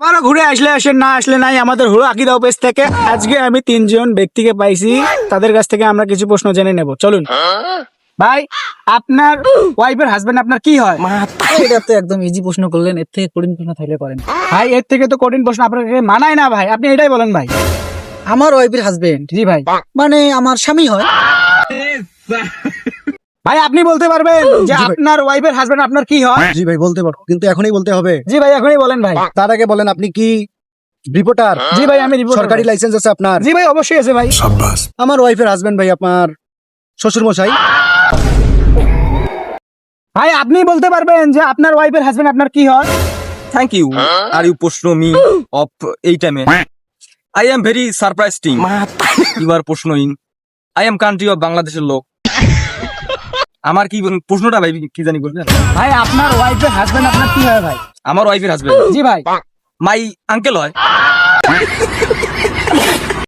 আরো ঘুরে আসলে আসেন, না আসলে নাই। আমাদের হলো আকিদা অফিস থেকে আজকে আমি 3জন ব্যক্তিকে পাইছি, তাদের কাছ থেকে আমরা কিছু প্রশ্ন জেনে নেব। চলুন ভাই, আপনার ওয়াইফের হাজবেন্ড আপনার কি হয়? এটা তো একদম ইজি প্রশ্ন করলেন, এর থেকে কঠিন প্রশ্ন থাকলে করেন। ভাই এর থেকে তো কঠিন প্রশ্ন আপনাকে মানায় না ভাই, আপনি এটাই বলেন ভাই। আমার ওয়াইফের হাজবেন্ড জি ভাই। মানে আমার স্বামী হয়। ভাই আপনি বলতে পারবেন যে জি ভাই। আপনার ওয়াইফের হাজবেন্ড আপনার কি হয়? জি ভাই বলতে পারো, কিন্তু এখনই বলতে হবে। জি ভাই এখনই বলেন ভাই। তার আগে বলেন আপনি কি রিপোর্টার? জি ভাই আমি রিপোর্টার। সরকারি লাইসেন্স আছে আপনার? জি ভাই অবশ্যই আছে ভাই। আমার ওয়াইফের হাজবেন্ড ভাই আপনার শ্বশুর মশাই। ভাই আপনি বলতে পারবেন যে আপনার ওয়াইফের হাজবেন্ড আপনার কি হয়? Thank you. Are you প্রশ্ন me of এই টাইমে? I am very surprising. You are প্রশ্নহীন. I am country of বাংলাদেশের লোক. আমার কি প্রশ্নটা ভাই কি জানি বলবেন? ভাই আপনার ওয়াইফের হাজবেন্ড আপনার কি হয় ভাই? আমার ওয়াইফের হাজবেন্ড জি ভাই। মাই আঙ্কেল হয়।